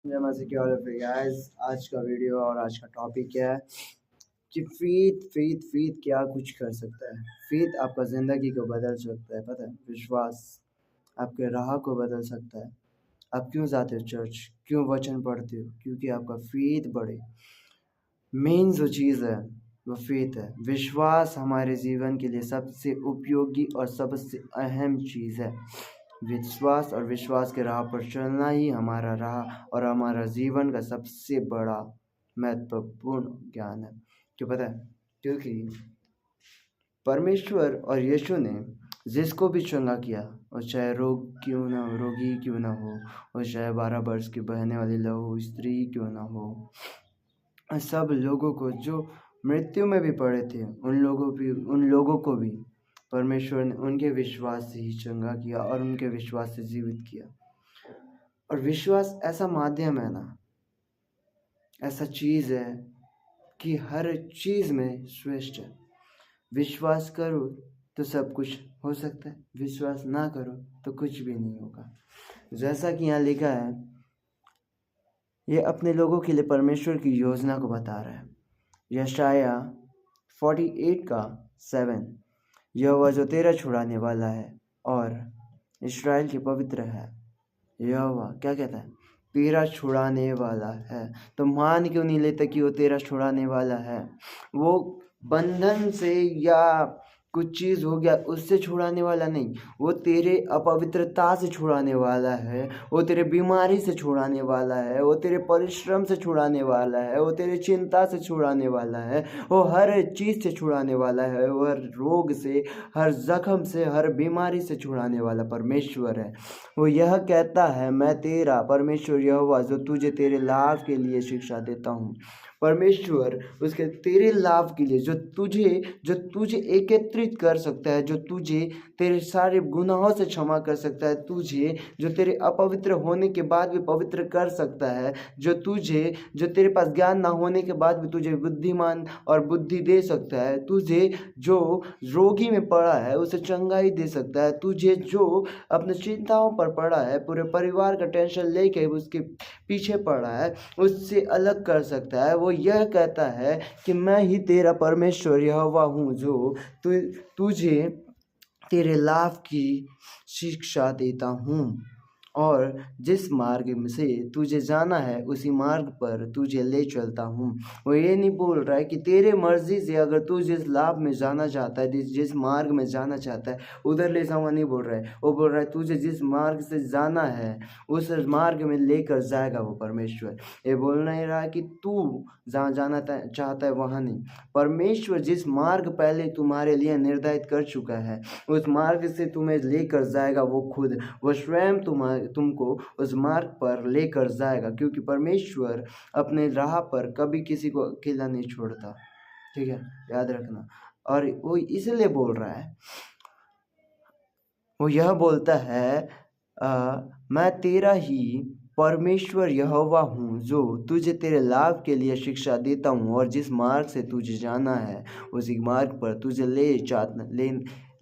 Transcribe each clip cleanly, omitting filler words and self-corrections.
जय मसीह की all of you guys. आज का वीडियो और आज का टॉपिक है कि फेथ क्या कुछ कर सकता है। फेथ आपका ज़िंदगी को बदल सकता है। पता है, विश्वास आपके राह को बदल सकता है। आप क्यों जाते हो चर्च, क्यों वचन पढ़ते हो? क्योंकि आपका फेथ बढ़े। मेन जो चीज़ है वो फेथ है। विश्वास हमारे जीवन के लिए सबसे उपयोगी और सबसे अहम चीज़ है। विश्वास और विश्वास के राह पर चलना ही हमारा राह और हमारा जीवन का सबसे बड़ा महत्वपूर्ण ज्ञान है। क्यों पता है? क्योंकि परमेश्वर और यीशु ने जिसको भी चंगा किया, और चाहे रोगी क्यों ना हो, और चाहे 12 वर्ष की बहने वाली लहू स्त्री क्यों ना हो, सब लोगों को जो मृत्यु में भी पड़े थे उन लोगों को भी परमेश्वर ने उनके विश्वास से ही चंगा किया और उनके विश्वास से जीवित किया। और विश्वास ऐसा माध्यम है ना, ऐसा चीज़ है कि हर चीज़ में श्रेष्ठ है। विश्वास करो तो सब कुछ हो सकता है, विश्वास ना करो तो कुछ भी नहीं होगा। जैसा कि यहाँ लिखा है, ये अपने लोगों के लिए परमेश्वर की योजना को बता रहा है। यशाया 48 का 7, यहोवा जो तेरा छुड़ाने वाला है और इस्राएल के पवित्र है। यहोवा क्या कहता है? तेरा छुड़ाने वाला है। तो मान क्यों नहीं लेता कि वो तेरा छुड़ाने वाला है? वो बंधन से या कुछ चीज़ हो गया उससे छुड़ाने वाला नहीं, वो तेरे अपवित्रता से छुड़ाने वाला है, वो तेरे बीमारी से छुड़ाने वाला है, वो तेरे परिश्रम से छुड़ाने वाला है, वो तेरे चिंता से छुड़ाने वाला है, वो हर चीज़ से छुड़ाने वाला है, वो हर रोग से, हर जख्म से, हर बीमारी से छुड़ाने वाला परमेश्वर है। वो यह कहता है, मैं तेरा परमेश्वर यहोवा जो तुझे तेरे लाभ के लिए शिक्षा देता हूँ। परमेश्वर उसके तेरे लाभ के लिए जो तुझे एकत्रित कर सकता है, जो तुझे तेरे सारे गुनाहों से क्षमा कर सकता है, तुझे जो तेरे अपवित्र होने के बाद भी पवित्र कर सकता है, जो तेरे पास ज्ञान ना होने के बाद भी तुझे बुद्धिमान और बुद्धि दे सकता है, तुझे जो रोगी में पड़ा है उसे चंगाई दे सकता है, तुझे जो अपने चिंताओं पर पड़ा है, पूरे परिवार का टेंशन लेके उसके पीछे पड़ा है, उससे अलग कर सकता है। वो यह कहता है कि मैं ही तेरा परमेश्वर यहोवा हूँ जो तुझे तेरे लाभ की शिक्षा देता हूँ और जिस मार्ग में से तुझे जाना है उसी मार्ग पर तुझे ले चलता हूँ। वो ये नहीं बोल रहा है कि तेरे मर्जी से अगर तू जिस लाभ में जाना चाहता है, जिस मार्ग में जाना चाहता है उधर ले जाऊँगा, नहीं बोल रहा है। वो बोल रहा है तुझे जिस मार्ग से जाना है उस मार्ग में लेकर जाएगा वो परमेश्वर। ये बोल नहीं रहा है कि तू जहाँ जाना चाहता है वहाँ नहीं। परमेश्वर जिस मार्ग पहले तुम्हारे लिए निर्धारित कर चुका है उस मार्ग से तुम्हें लेकर जाएगा वो स्वयं तुमको उस मार्ग पर लेकर जाएगा, क्योंकि परमेश्वर अपने राह पर कभी किसी को अकेला नहीं छोड़ता। ठीक है, याद रखना। और वो इसलिए बोल रहा है, वो यह बोलता है मैं तेरा ही परमेश्वर यहोवा हूँ जो तुझे तेरे लाभ के लिए शिक्षा देता हूँ और जिस मार्ग से तुझे जाना है उसी मार्ग पर तुझे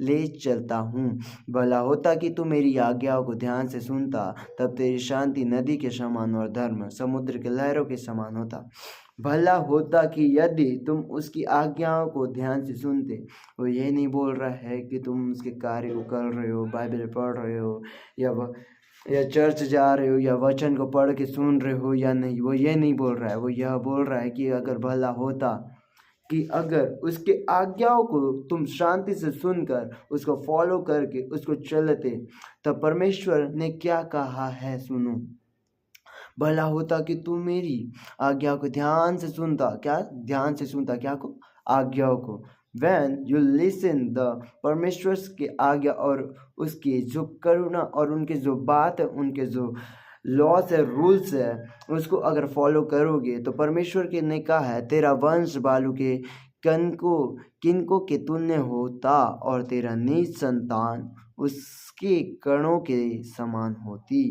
ले चलता हूँ। भला होता कि तू मेरी आज्ञाओं को ध्यान से सुनता, तब तेरी शांति नदी के समान और धर्म समुद्र के लहरों के समान होता। भला होता कि यदि तुम उसकी आज्ञाओं को ध्यान से सुनते। वो ये नहीं बोल रहा है कि तुम उसके कार्य को कर रहे हो, बाइबल पढ़ रहे हो या चर्च जा रहे हो या वचन को पढ़ के सुन रहे हो या नहीं, वो ये नहीं बोल रहा है। वो यह बोल रहा है कि अगर भला होता कि अगर उसके आज्ञाओं को तुम शांति से सुनकर उसको फॉलो करके उसको चलते, तब परमेश्वर ने क्या कहा है सुनो। भला होता कि तू मेरी आज्ञा को ध्यान से सुनता। क्या ध्यान से सुनता? क्या को? आज्ञाओं को। When you listen the परमेश्वर की आज्ञा और उसकी जो करुणा और उनके जो बात है, उनके जो लॉस है, रूल्स है, उसको अगर फॉलो करोगे तो परमेश्वर के ने कहा है तेरा वंश बालू के किनको के तुल्य होता और तेरा नीच संतान उसके कणों के समान होती।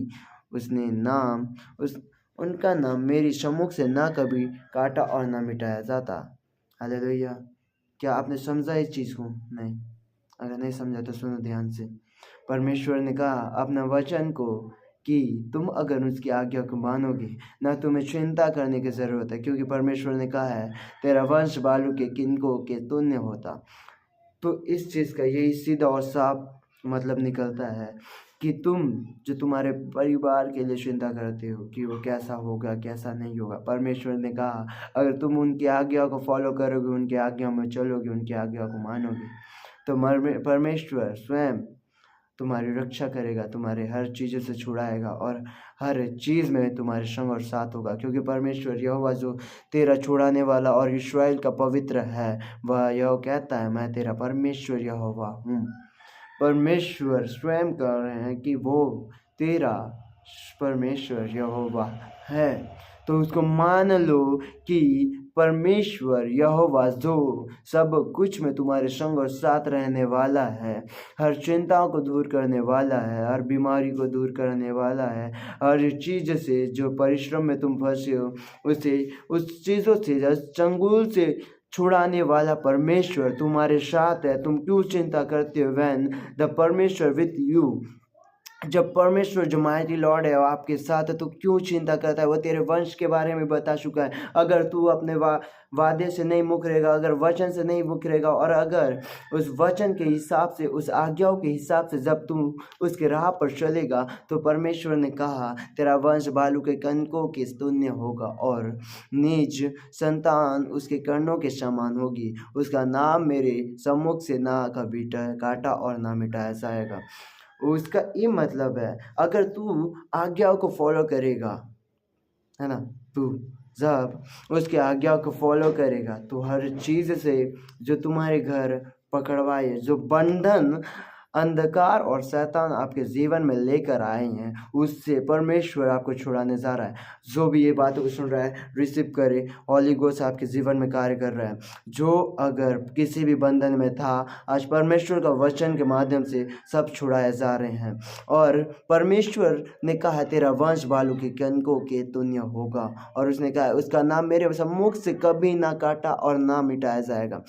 उनका नाम मेरी सम्मुख से ना कभी काटा और ना मिटाया जाता। हालेलुया। क्या आपने समझा इस चीज़ को? नहीं। अगर नहीं समझा तो सुनो ध्यान से। परमेश्वर ने कहा अपना वचन को कि तुम अगर उसकी आज्ञा को मानोगे, ना तुम्हें चिंता करने की ज़रूरत है, क्योंकि परमेश्वर ने कहा है तेरा वंश बालू के किनकों के तुल्य होता। तो इस चीज़ का यही सीधा और साफ मतलब निकलता है कि तुम जो तुम्हारे परिवार के लिए चिंता करते हो कि वो कैसा होगा कैसा नहीं होगा, परमेश्वर ने कहा अगर तुम उनकी आज्ञा को फॉलो करोगे, उनकी आज्ञा में चलोगे, उनकी आज्ञा को मानोगे, तो परमेश्वर स्वयं तुम्हारी रक्षा करेगा, तुम्हारे हर चीज़ों से छुड़ाएगा और हर चीज़ में तुम्हारे संग और साथ होगा। क्योंकि परमेश्वर यहोवा जो तेरा छुड़ाने वाला और इस्राएल का पवित्र है, वह यह कहता है मैं तेरा परमेश्वर यहोवा हूँ। परमेश्वर स्वयं कह रहे हैं कि वो तेरा परमेश्वर यहोवा है। तो उसको मान लो कि परमेश्वर यहोवा जो सब कुछ में तुम्हारे संग और साथ रहने वाला है, हर चिंताओं को दूर करने वाला है, हर बीमारी को दूर करने वाला है, हर चीज़ से जो परिश्रम में तुम फंसे हो उसे उस चीज़ों से चंगुल से छुड़ाने वाला परमेश्वर तुम्हारे साथ है। तुम क्यों चिंता करते हो? व्हेन द परमेश्वर विथ यू, जब परमेश्वर जो माइटी लॉर्ड है वो आपके साथ है तो क्यों चिंता करता है? वो तेरे वंश के बारे में बता चुका है। अगर तू अपने वादे से नहीं मुकरेगा, अगर वचन से नहीं मुकरेगा और अगर उस वचन के हिसाब से, उस आज्ञाओं के हिसाब से जब तू उसके राह पर चलेगा, तो परमेश्वर ने कहा तेरा वंश बालू के कणकों के तुल्य होगा और निज संतान उसके कर्णों के समान होगी। उसका नाम मेरे सम्मुख से ना कभी काटा और ना मिटाया जाएगा। उसका ये मतलब है अगर तू आज्ञाओं को फॉलो करेगा, है ना, तू जब उसके आज्ञाओं को फॉलो करेगा तो हर चीज़ से जो तुम्हारे घर पकड़वाए, जो बंधन अंधकार और शैतान आपके जीवन में लेकर आए हैं, उससे परमेश्वर आपको छुड़ाने जा रहा है। जो भी ये बातों को सुन रहा है रिसीव करे, होली गोस्ट आपके जीवन में कार्य कर रहा है। जो अगर किसी भी बंधन में था, आज परमेश्वर का वचन के माध्यम से सब छुड़ाए जा रहे हैं। और परमेश्वर ने कहा तेरा वंश बालू के कणकों के तुल्य होगा और उसने कहा उसका नाम मेरे सम्मुख से कभी ना काटा और ना मिटाया जाएगा।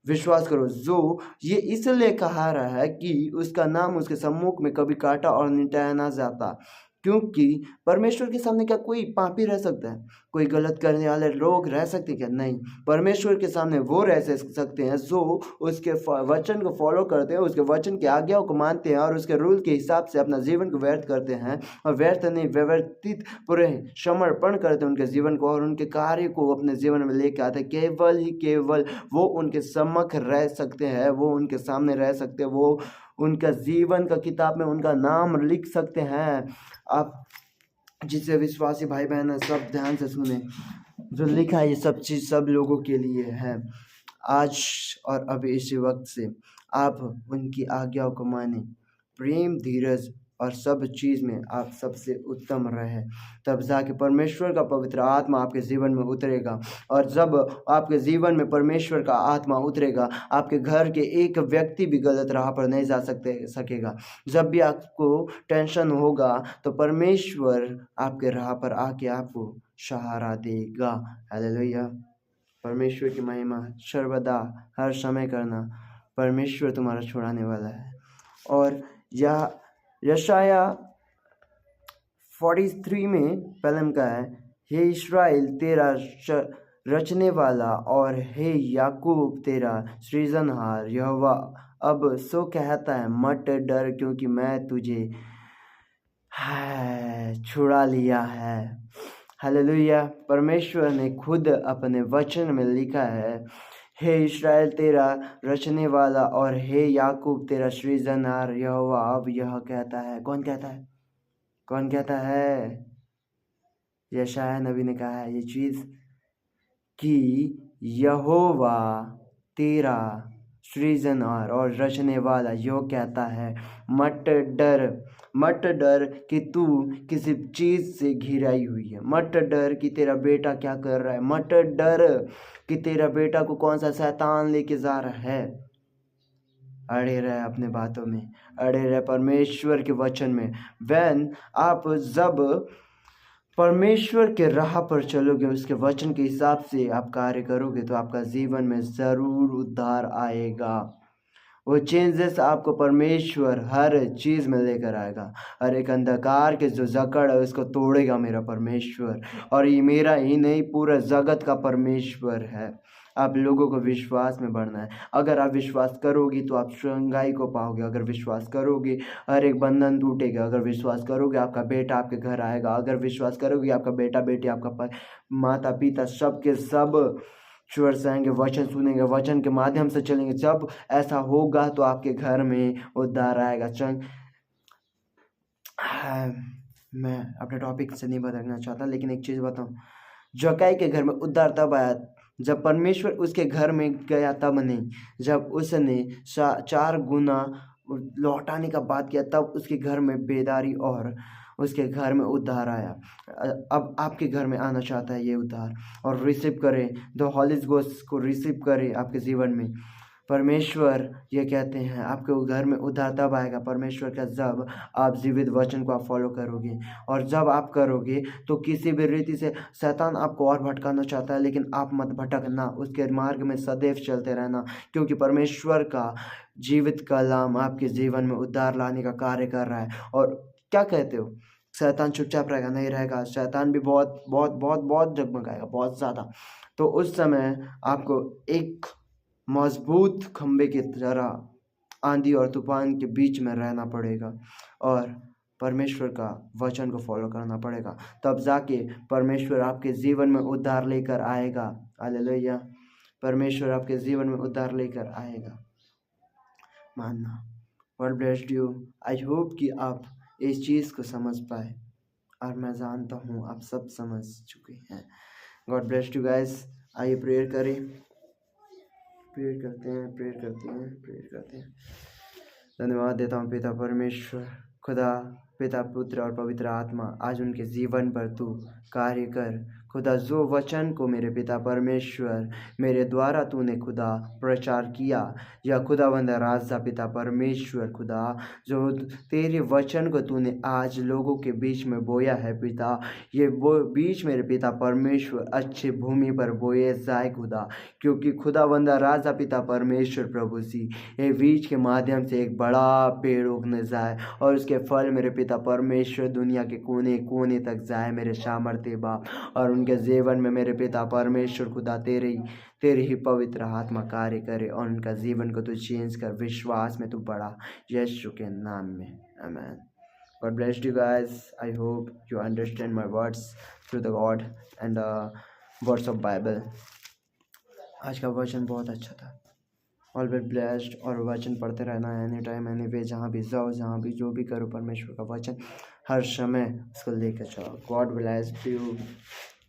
विश्वास करो, जो ये इसलिए कहा रहा है कि उसका नाम उसके सम्मुख में कभी काटा और मिटाया ना जाता, क्योंकि परमेश्वर के सामने क्या कोई पापी रह सकता है? कोई गलत करने वाले लोग रह सकते क्या? नहीं। परमेश्वर के सामने वो रह सकते हैं जो उसके वचन को फॉलो करते हैं, उसके वचन की आज्ञाओं को मानते हैं और उसके रूल के हिसाब से अपना जीवन को व्यर्थ करते हैं, और व्यर्थ नहीं व्यवस्थित पूरे समर्पण करते हैं उनके जीवन को और उनके कार्य को अपने जीवन में लेके आते हैं। केवल ही केवल वो उनके सम्मुख रह सकते हैं, वो उनके सामने रह सकते हैं, वो उनका जीवन का किताब में उनका नाम लिख सकते हैं। आप जिसे विश्वासी भाई बहन है सब ध्यान से सुने, जो लिखा है ये सब चीज़ सब लोगों के लिए है। आज और अब इसी वक्त से आप उनकी आज्ञाओं को माने, प्रेम धीरज और सब चीज़ में आप सबसे उत्तम रहे, तब जाके परमेश्वर का पवित्र आत्मा आपके जीवन में उतरेगा। और जब आपके जीवन में परमेश्वर का आत्मा उतरेगा, आपके घर के एक व्यक्ति भी गलत राह पर नहीं जा सकेगा। जब भी आपको टेंशन होगा तो परमेश्वर आपके राह पर आके आपको सहारा देगा। हालेलुया। परमेश्वर की महिमा सर्वदा हर समय करना। परमेश्वर तुम्हारा छुड़ाने वाला है। और यह यशाया 43 में पहले का है, हे इस्राएल तेरा रचने वाला और हे याकूब तेरा सृजनहार यहोवा अब सो कहता है मत डर, क्योंकि मैं तुझे छुड़ा लिया है। हालेलुया। परमेश्वर ने खुद अपने वचन में लिखा है, हे इस्राएल तेरा रचने वाला और हे याकूब तेरा सृजनहार यहोवा अब यह कहता है। कौन कहता है? कौन कहता है? यशाया नबी ने कहा है ये चीज़ कि यहोवा तेरा सृजनहार और रचने वाला यो कहता है मत डर, मत डर कि तू किसी चीज़ से घिराई हुई है, मत डर कि तेरा बेटा क्या कर रहा है, मत डर कि तेरा बेटा को कौन सा शैतान लेके जा रहा है। अड़े रहे अपने बातों में, अड़े रहे परमेश्वर के वचन में। वैन आप जब परमेश्वर के राह पर चलोगे, उसके वचन के हिसाब से आप कार्य करोगे, तो आपका जीवन में ज़रूर उद्धार आएगा। वो चेंजेस आपको परमेश्वर हर चीज़ में लेकर आएगा। हर एक अंधकार के जो जकड़ है उसको तोड़ेगा मेरा परमेश्वर। और ये मेरा ही नहीं, पूरा जगत का परमेश्वर है। आप लोगों को विश्वास में बढ़ना है। अगर आप विश्वास करोगी तो आप शंघाई को पाओगे। अगर विश्वास करोगे हर एक बंधन टूटेगा। अगर विश्वास करोगे आपका बेटा आपके घर आएगा। अगर विश्वास करोगे आपका बेटा बेटी, आपका माता पिता सबके सब चुअर्स आएंगे, वचन सुनेंगे, वचन के माध्यम से चलेंगे। जब ऐसा होगा तो आपके घर में उद्धार आएगा। मैं अपने टॉपिक से नहीं भटकना चाहता, लेकिन एक चीज़ बताऊं, जक्कई के घर में उद्धार तब आया जब परमेश्वर उसके घर में गया, तब नहीं। जब उसने 4 गुना लौटाने का बात किया तब उसके घर में बेदारी और उसके घर में उद्धार आया। अब आपके घर में आना चाहता है ये उद्धार, और रिसीव करें द होली गोस्ट को, रिसीव करें आपके जीवन में। परमेश्वर ये कहते हैं आपके घर में उद्धार तब आएगा परमेश्वर का, जब आप जीवित वचन को आप फॉलो करोगे। और जब आप करोगे तो किसी भी रीति से शैतान आपको और भटकाना चाहता है, लेकिन आप मत भटकना, उसके मार्ग में सदैव चलते रहना, क्योंकि परमेश्वर का जीवित कलाम आपके जीवन में उद्धार लाने का कार्य कर रहा है। और क्या कहते हो, शैतान चुपचाप रहेगा? नहीं रहेगा। शैतान भी बहुत बहुत बहुत बहुत जगमगाएगा, बहुत ज़्यादा। तो उस समय आपको एक मजबूत खंबे की तरह आंधी और तूफान के बीच में रहना पड़ेगा और परमेश्वर का वचन को फॉलो करना पड़ेगा। तब जाके परमेश्वर आपके जीवन में उद्धार लेकर आएगा। हालेलुया। परमेश्वर आपके जीवन में उद्धार लेकर आएगा, मानना। God bless you. I hope कि आप इस चीज़ को समझ पाए, और मैं जानता हूँ आप सब समझ चुके हैं। God bless you guys. आइए प्रेयर करें। प्रेयर करते हैं। धन्यवाद देता हूँ पिता परमेश्वर, खुदा, पिता, पुत्र और पवित्र आत्मा, आज उनके जीवन पर तू कार्य कर। खुदा, जो वचन को मेरे पिता परमेश्वर मेरे द्वारा तूने खुदा प्रचार किया, या खुदावंद राजा पिता परमेश्वर, खुदा जो तेरे वचन को तूने आज लोगों के बीच में बोया है पिता, ये वो बीज मेरे पिता परमेश्वर अच्छी भूमि पर बोए जाए खुदा, क्योंकि खुदावंद राजा पिता परमेश्वर प्रभु जी, ये बीज के माध्यम से एक बड़ा पेड़ उगने जाए और उसके फल मेरे पिता परमेश्वर दुनिया के कोने कोने तक जाए मेरे सामर्थ्य बाप। और उनके जीवन में मेरे पिता परमेश्वर खुदा तेरे ही पवित्र आत्मा कार्य करे और उनका जीवन को तू चेंज कर, विश्वास में तू बढ़ा, यीशु के नाम में, आमीन। God bless you guys. I hope you understand my words through the God and the words of Bible. आज का वचन बहुत अच्छा था। ऑलवेज ब्लेस्ड, और वचन पढ़ते रहना एनी टाइम एनी वे, जहाँ भी जाओ, जहाँ भी जो भी करो, परमेश्वर का वचन हर समय उसको लेकर चलो। God bless you.